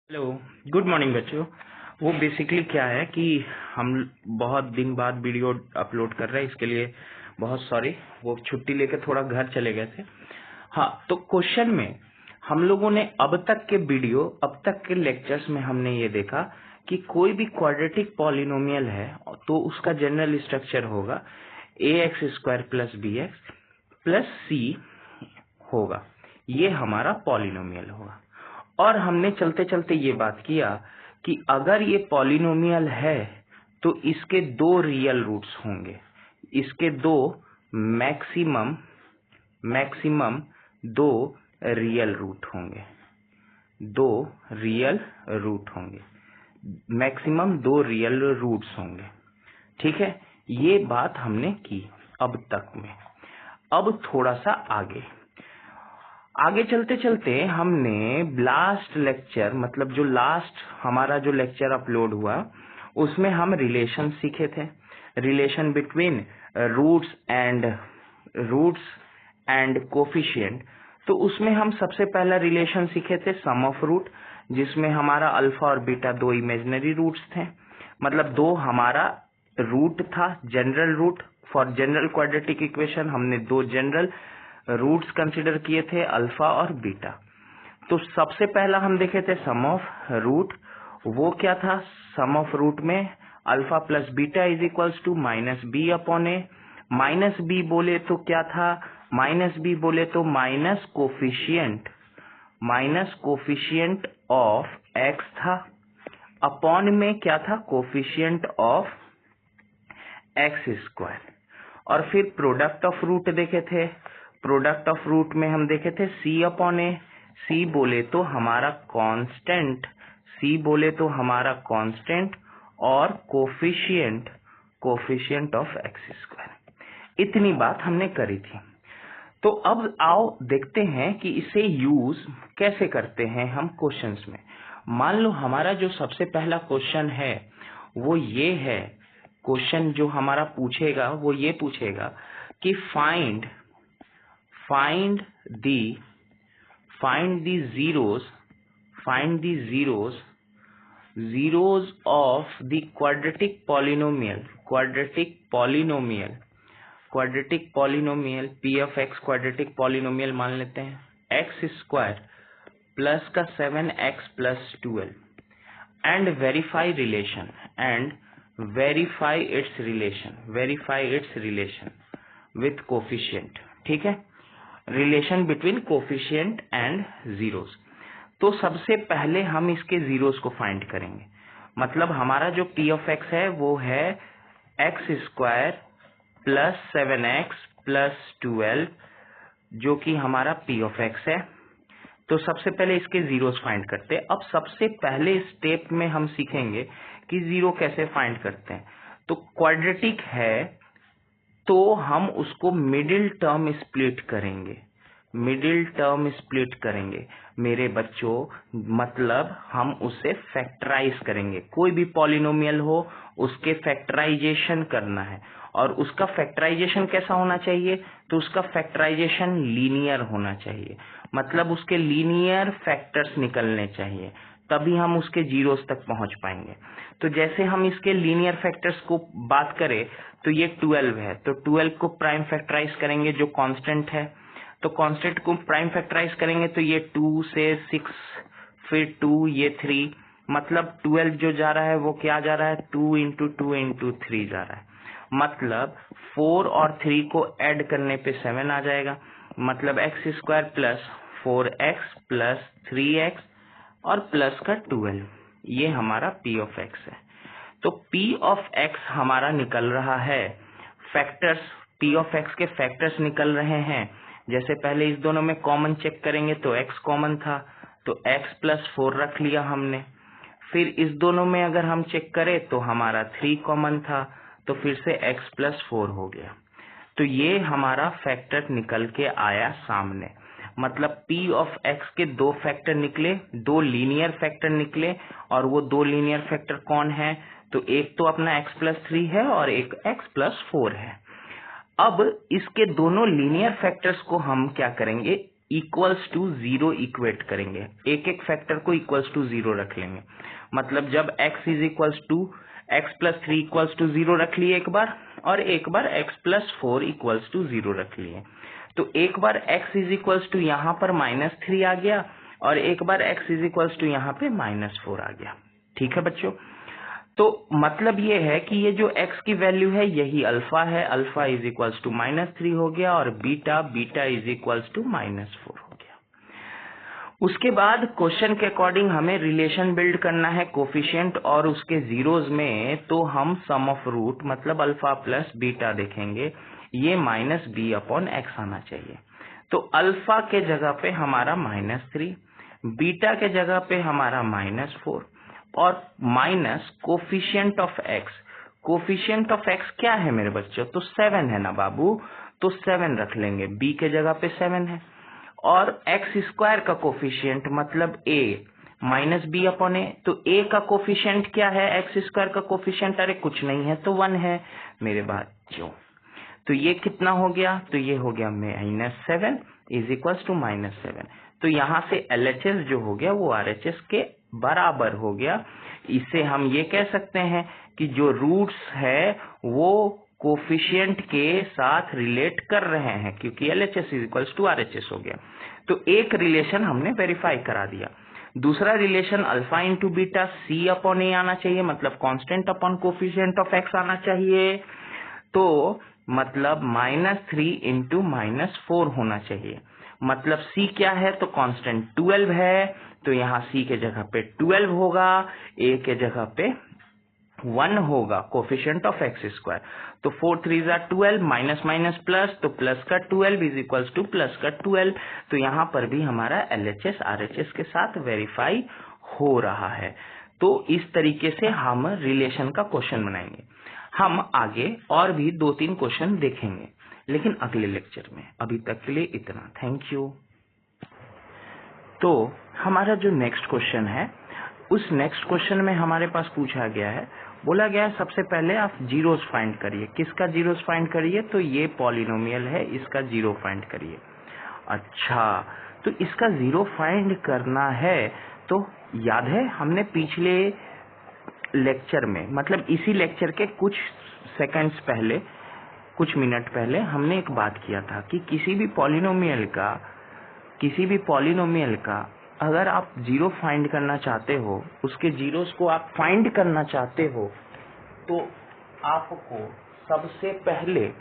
Hello, good morning बच्चों। वो basically क्या है कि हम बहुत दिन बाद वीडियो अपलोड कर रहे हैं, इसके लिए बहुत सॉरी। वो छुट्टी लेकर थोड़ा घर चले गए थे। हाँ, तो क्वेश्चन में हम लोगों ने अब तक के वीडियो, अब तक के लेक्चर्स में हमने ये देखा कि कोई भी क्वाड्रेटिक पॉलिनोमियल है तो उसका जनरल स्ट्रक्चर होगा ax² + bx + c होगा। ये हमारा पॉलिनोमियल होगा। और हमने चलते चलते ये बात किया कि अगर ये पॉलिनोमियल है तो इसके दो रियल रूट्स होंगे। इसके दो मैक्सिमम मैक्सिमम दो रियल रूट होंगे। दो रियल रूट होंगे, मैक्सिमम दो रियल रूट्स होंगे। ठीक है, ये बात हमने की अब तक में। अब थोड़ा सा आगे आगे चलते चलते हमने लास्ट लेक्चर, मतलब जो लास्ट हमारा जो लेक्चर अपलोड हुआ, उसमें हम रिलेशन सीखे थे। Relation between roots and coefficient. तो उसमें हम सबसे पहला रिलेशन सीखे थे सम ऑफ रूट, जिसमें हमारा अल्फा और बीटा दो इमेजिनरी रूट्स थे। मतलब दो हमारा रूट था, general root. For general quadratic equation हमने दो जनरल रूट्स कंसिडर किए थे, अल्फा और बीटा। तो सबसे पहला हम देखे थे सम ऑफ रूट। वो क्या था? सम ऑफ रूट में alpha plus beta is equals to -b/a। Minus b बोले तो क्या था? माइनस बी बोले तो माइनस कोफिशिएंट ऑफ एक्स था। अपॉन में क्या था? Coefficient of x²। और फिर प्रोडक्ट ऑफ रूट देखे थे। प्रोडक्ट ऑफ रूट में हम देखे थे c/a। c बोले तो हमारा कांस्टेंट और कोफिशिएंट ऑफ x²। इतनी बात हमने करी थी। तो अब आओ देखते हैं कि इसे यूज कैसे करते हैं हम क्वेश्चंस में। मान लो हमारा जो सबसे पहला क्वेश्चन है वो ये है। क्वेश्चन जो हमारा पूछेगा वो ये पूछेगा कि find the zeros of the quadratic p of x quadratic polynomial मान लेते हैं x² प्लस का 7x + 12 and verify it's relation with coefficient. ठीक है, relation between coefficient and zeros. तो सबसे पहले हम इसके जीरोस को फाइंड करेंगे। मतलब हमारा जो p of x है वो है x² + 7x + 12, जो कि हमारा p of x है। तो सबसे पहले इसके जीरोस फाइंड करते हैं। अब सबसे पहले स्टेप में हम सीखेंगे कि जीरो कैसे फाइंड करते हैं। तो क्वाड्रेटिक है तो हम उसको मिडिल टर्म स्प्लिट करेंगे मेरे बच्चों। मतलब हम उसे फैक्टराइज करेंगे। कोई भी पॉलिनोमियल हो उसके फैक्टराइजेशन करना है। और उसका फैक्टराइजेशन कैसा होना चाहिए? तो उसका फैक्टराइजेशन लीनियर होना चाहिए। मतलब उसके लीनियर फैक्टर्स निकलने चाहिए, तभी हम उसके जीरोस तक पहुंच पाएंगे। तो जैसे हम इसके लीनियर फैक्टर्स को बात करें तो ये 12 है, तो 12 को प्राइम फैक्टराइज करेंगे जो कांस्टेंट है। तो कांस्टेंट को प्राइम फैक्टराइज करेंगे तो ये 2 से 6, फिर 2, ये 3। मतलब 12 जो जा रहा है वो क्या जा रहा है? 2 × 2 × 3 जा रहा है। मतलब 4 और 3 को ऐड करने पे 7 आ जाएगा। मतलब x² + 4x + 3x और प्लस का 12, ये हमारा p of x है। तो p of x हमारा निकल रहा है फैक्टर्स, p of x के फैक्टर्स निकल रहे हैं। जैसे पहले इस दोनों में कॉमन चेक करेंगे तो x कॉमन था, तो x + 4 रख लिया हमने। फिर इस दोनों में अगर हम चेक करें तो हमारा 3 कॉमन था, तो फिर से x + 4 हो गया। तो ये हमारा फैक्टर निकल के आया सामने। मतलब p of x के दो फैक्टर निकले, दो लीनियर फैक्टर निकले। और वो दो लीनियर फैक्टर कौन है? तो एक तो अपना x + 3 है और एक x + 4 है। अब इसके दोनों लीनियर फैक्टर्स को हम क्या करेंगे? इक्वल्स टू 0 इक्वेट करेंगे, एक एक फैक्टर को इक्वल्स टू 0 रख लेंगे। मतलब जब x is equals to x+3 equals to 0 रख लिए एक बार, और एक बार x+4 इक्वल्स टू 0 रख लिए। तो एक बार x इज इक्वल्स टू यहाँ पर -3 आ गया, और एक बार x इज इक्वल्स टू यहाँ पे -4 आ गया। ठीक है बच्चों, तो मतलब ये है कि ये जो x की वैल्यू है यही अल्फा है, अल्फा इज इक्वल्स टू -3 हो गया, और beta, beta is equals to -4 हो गया। उसके बाद क्वेश्चन के अकॉर्डिंग हमें रिलेशन बिल्ड करना है कोफिशिएंट और उसके जीरोस में, तो हम सम ऑफ रूट मतलब अल्फा प्लस बीटा देखेंगे, ये -b/x आना चाहिए। तो अल्फा के जगह पे हमारा -3, बीटा के जगह पे हमारा -4, और minus coefficient of x। Coefficient of x क्या है मेरे बच्चों? तो 7 है ना बाबू, तो 7 रख लेंगे, b के जगह पे 7 है। और x स्क्वायर का कोफिशिएंट मतलब a -b/a, तो a का कोफिशिएंट क्या है? x स्क्वायर का कोफिशिएंट अरे कुछ नहीं है तो 1 है मेरे बच्चों। तो ये कितना हो गया? तो ये हो गया -7 इज इक्वल्स टू -7। तो यहाँ से LHS जो हो गया वो RHS के बराबर हो गया। इसे हम ये कह सकते हैं कि जो रूट्स है वो कोफिशिएंट के साथ रिलेट कर रहे हैं, क्योंकि LHS is equals to RHS हो गया। तो एक रिलेशन हमने वेरीफाई करा दिया। दूसरा relation alpha into beta C/A आना चाहिए, मतलब constant upon coefficient of x आना चाहिए। तो मतलब -3 इंटू -4 होना चाहिए। मतलब C क्या है? तो कांस्टेंट 12 है, तो यहाँ C के जगह पे 12 होगा, A के जगह पे 1 होगा, कोफिशिएंट ऑफ x स्क्वायर। तो 4 3 12, माइनस माइनस प्लस, तो प्लस का 12 इज इक्वल्स टू प्लस का 12। तो यहाँ पर भी हमारा LHS RHS के साथ वेरीफाई हो रहा है। तो इस तरीके से हम रिलेशन का क्वेश्चन बनाएंगे। हम आगे और भी 2-3 क्वेश्चन देखेंगे, लेकिन अगले लेक्चर में। अभी तक के लिए इतना, थैंक यू। तो हमारा जो नेक्स्ट क्वेश्चन है, उस नेक्स्ट क्वेश्चन में हमारे पास पूछा गया है, बोला गया है सबसे पहले आप जीरोस फाइंड करिए। किसका जीरोस फाइंड करिए? तो ये पॉलिनोमियल है, इसका जीरो फाइंड करिए। अच्छा, तो इसका जीरो फाइंड करना है, तो याद है हमने पिछले लेक्चर में, मतलब इसी लेक्चर के कुछ सेकंड्स पहले, कुछ मिनट पहले हमने एक बात किया था कि किसी भी पॉलिनोमियल का अगर आप जीरो फाइंड करना चाहते हो, उसके जीरोस को आप फाइंड करना चाहते हो, तो आपको सबसे पहले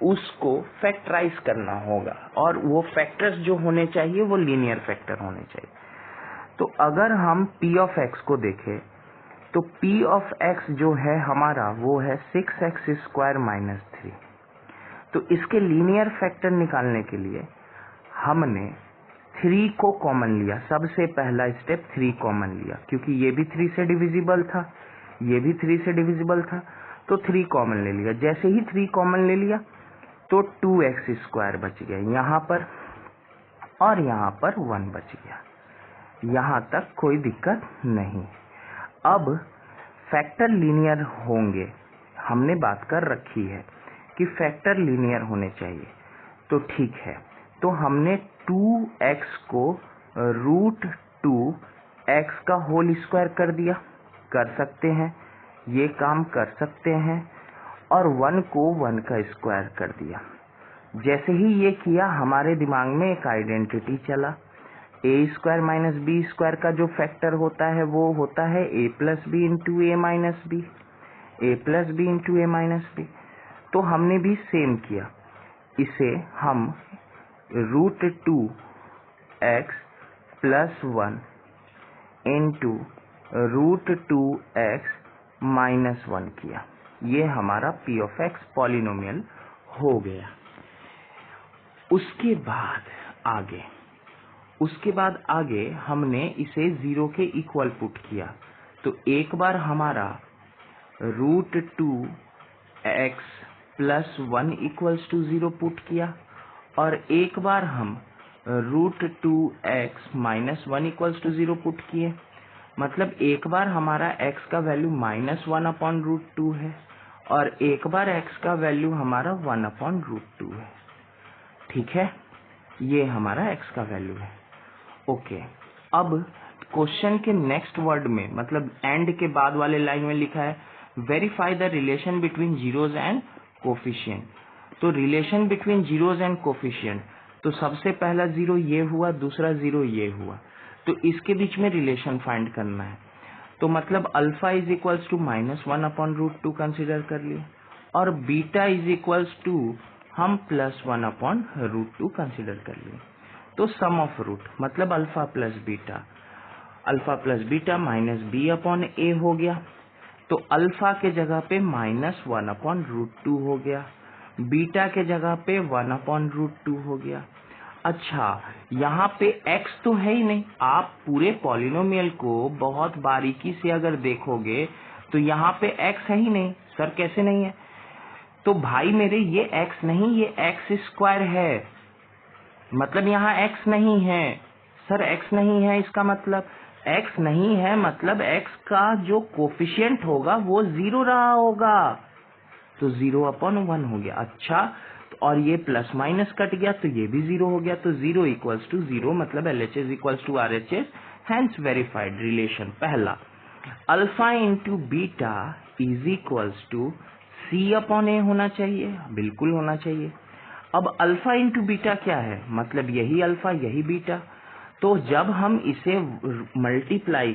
उसको फैक्टराइज करना होगा, और वो फैक्टर्स जो होने चाहिए वो लीनियर फैक्टर होने चाहिए। तो अगर हम p(x) को देखें, तो p(x) जो है हमारा वो है 6x² - 3। तो इसके लीनियर फैक्टर निकालने के लिए हमने 3 को कॉमन लिया। सबसे पहला स्टेप 3 कॉमन लिया, क्योंकि ये भी 3 से डिविजिबल था, ये भी 3 से डिविजिबल था, तो 3 कॉमन ले लिया। जैसे ही 3 कॉमन ले लिया तो 2x² बच गया यहाँ पर, और यहाँ पर 1 बच गया। यहाँ तक कोई दिक्कत नहीं। अब फैक्टर लीनियर होंगे, हमने बात कर रखी है कि फैक्टर लीनियर होने चाहिए, तो ठीक है। तो हमने 2x को √2x का होल स्क्वायर कर दिया, कर सकते हैं, ये काम कर सकते हैं, और 1 को 1 का स्क्वायर कर दिया। जैसे ही ये किया, हमारे दिमाग में एक आइडेंटिटी चला, a² - b² का जो फैक्टर होता है वो होता है a + b into a - b, a + b into a - b। तो हमने भी सेम किया, इसे हम √2x + 1 इंटू √2x - 1 किया। ये हमारा p(x) पॉलिनोमियल हो गया। उसके बाद आगे हमने इसे 0 के इक्वल पुट किया। तो एक बार हमारा √2x + 1 = 0 पुट किया, और एक बार हम √2x - 1 = 0 पुट किए। मतलब एक बार हमारा x का वैल्यू -1/√2 है, और एक बार x का वैल्यू हमारा 1/√2 है। ठीक है, ये हमारा x का वैल्यू है। ओके, अब क्वेश्चन के नेक्स्ट वर्ड में मतलब एंड के बाद वाले लाइन में लिखा है verify the relation between zeros and coefficient. तो relation between zeros and coefficient, तो सबसे पहला जीरो ये हुआ, दूसरा जीरो ये हुआ, तो इसके बीच में रिलेशन फाइंड करना है। तो मतलब alpha is equals to -1/√2 consider कर लिए और बीटा इज इक्वल्स टू हम +1/√2 कंसिडर कर लिए। तो सम ऑफ रूट मतलब अल्फा प्लस बीटा -b/a हो गया। तो अल्फा के जगह पे -1/√2 हो गया, बीटा के जगह पे 1/√2 हो गया। अच्छा, यहाँ पे x तो है ही नहीं। आप पूरे पॉलिनोमियल को बहुत बारीकी से अगर देखोगे तो यहाँ पे x है ही नहीं। सर कैसे नहीं है? तो भाई मेरे ये x नहीं, ये x² है। मतलब यहाँ x नहीं है। सर x नहीं है, इसका मतलब x नहीं है, मतलब x का जो कोफिशिएंट होगा वो 0 रहा होगा, तो 0/1 हो गया। अच्छा, और ये प्लस माइनस कट गया तो ये भी 0 हो गया, तो 0 इक्वल्स टू 0 मतलब LHS equals to RHS, hence verified relation. पहला, alpha into beta is equals to C/A होना चाहिए, बिल्कुल होना चाहिए। अब अल्फा इंटू बीटा क्या है? मतलब यही अल्फा यही बीटा। तो जब हम इसे मल्टीप्लाई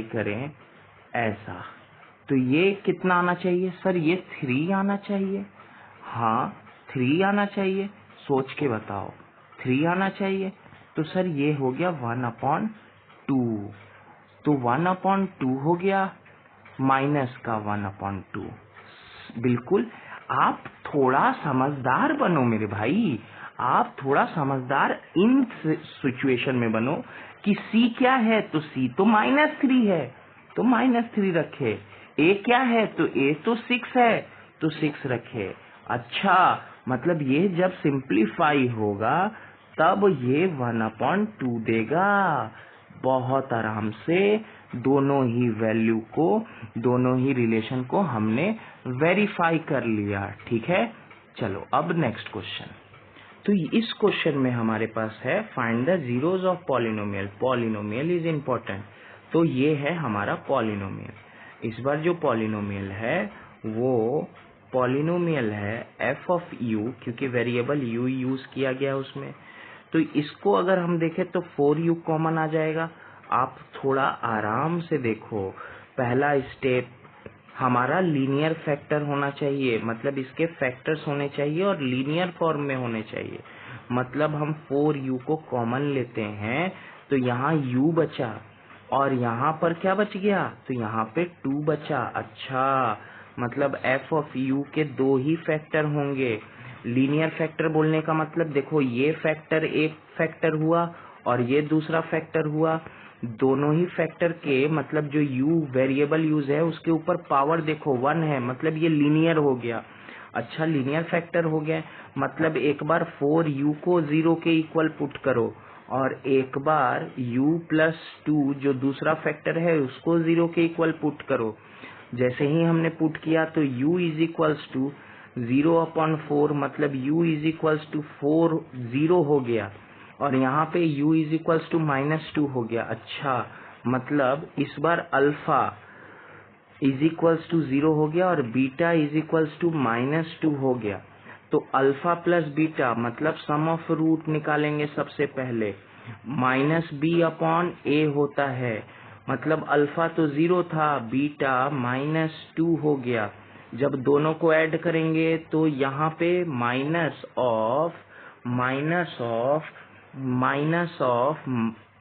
करें ऐसा, तो ये कितना आना चाहिए? सर ये 3 आना चाहिए। हाँ 3 आना चाहिए, सोच के बताओ। 3 आना चाहिए, तो सर ये हो गया 1/2, तो 1/2 हो गया माइनस का 1/2। बिल्कुल, आप थोड़ा समझदार बनो मेरे भाई, आप थोड़ा समझदार इन सिचुएशन में बनो कि C क्या है, तो C तो -3 है, तो -3 रखे। A क्या है, तो A तो 6 है, तो 6 रखे। अच्छा, मतलब ये जब सिंप्लीफाई होगा तब ये 1/2 देगा। बहुत आराम से दोनों ही वैल्यू को, दोनों ही रिलेशन को हमने वेरीफाई कर लिया। ठीक है, चलो अब नेक्स्ट क्वेश्चन। तो इस क्वेश्चन में हमारे पास है find the zeros of polynomial. Polynomial is important. तो ये है हमारा पॉलिनोमियल। इस बार जो पॉलिनोमियल है वो पॉलिनोमियल है f ऑफ u, क्योंकि वेरिएबल u यूज किया गया उसमें। तो इसको अगर हम देखें तो 4u कॉमन आ जाएगा। आप थोड़ा आराम से देखो। पहला स्टेप हमारा लीनियर फैक्टर होना चाहिए, मतलब इसके फैक्टर्स होने चाहिए और लीनियर फॉर्म में होने चाहिए। मतलब हम 4u को कॉमन लेते हैं तो यहाँ u बचा और यहाँ पर क्या बच गया, तो यहाँ पे 2 बचा। अच्छा, मतलब f ऑफ u के 2 ही फैक्टर होंगे। लीनियर फैक्टर बोलने का मतलब देखो, ये फैक्टर एक फैक्टर हुआ और ये दूसरा फैक्टर हुआ। दोनों ही फैक्टर के मतलब जो u वेरिएबल यूज है उसके ऊपर पावर देखो 1 है, मतलब ये लीनियर हो गया। अच्छा, लीनियर फैक्टर हो गया, मतलब एक बार 4u को 0 के इक्वल पुट करो और एक बार u प्लस 2 जो दूसरा फैक्टर है उसको 0 के इक्वल पुट करो। जैसे ही हमने पुट किया तो u इज इक्वल्स टू 0/4, मतलब u इज इक्वल्स टू 4 0 हो गया और यहाँ पे u इज इक्वल्स टू -2 हो गया। अच्छा, मतलब इस बार अल्फा इज इक्वल्स टू 0 हो गया और बीटा इज इक्वल्स टू -2 हो गया। तो अल्फा प्लस बीटा मतलब सम ऑफ रूट निकालेंगे सबसे पहले। -b/a होता है, मतलब अल्फा तो 0 था, बीटा -2 हो गया। जब दोनों को ऐड करेंगे तो यहाँ पे माइनस ऑफ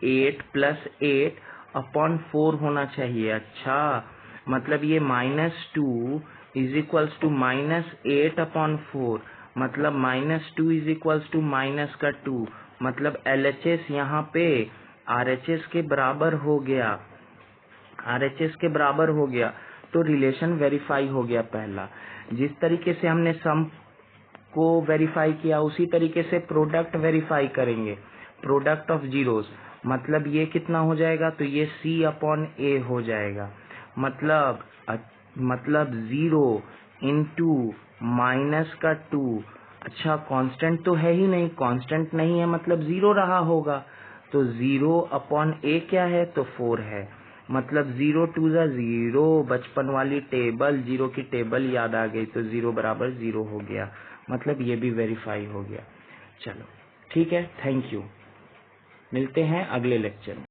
8 + 8/4 होना चाहिए। अच्छा, मतलब ये -2 इज इक्वल्स टू -8/4, मतलब -2 इज इक्वल्स टू -2, मतलब LHS यहाँ पे RHS के बराबर हो गया, RHS के बराबर हो गया। तो रिलेशन वेरीफाई हो गया। पहला, जिस तरीके से हमने सम को वेरीफाई किया उसी तरीके से प्रोडक्ट वेरीफाई करेंगे। प्रोडक्ट ऑफ जीरोस, मतलब ये कितना हो जाएगा, तो ये C/A हो जाएगा। मतलब 0 इंटू -2, अच्छा, कांस्टेंट तो है ही नहीं, कांस्टेंट नहीं है मतलब जीरो रहा होगा, तो 0/a क्या है, तो 4 है, मतलब 0 2 ज़ा 0, बचपन वाली टेबल, जीरो की टेबल याद आ गई, तो 0 बराबर 0 हो गया, मतलब ये भी वेरीफाई हो गया। चलो ठीक है, थैंक यू, मिलते हैं अगले लेक्चर में।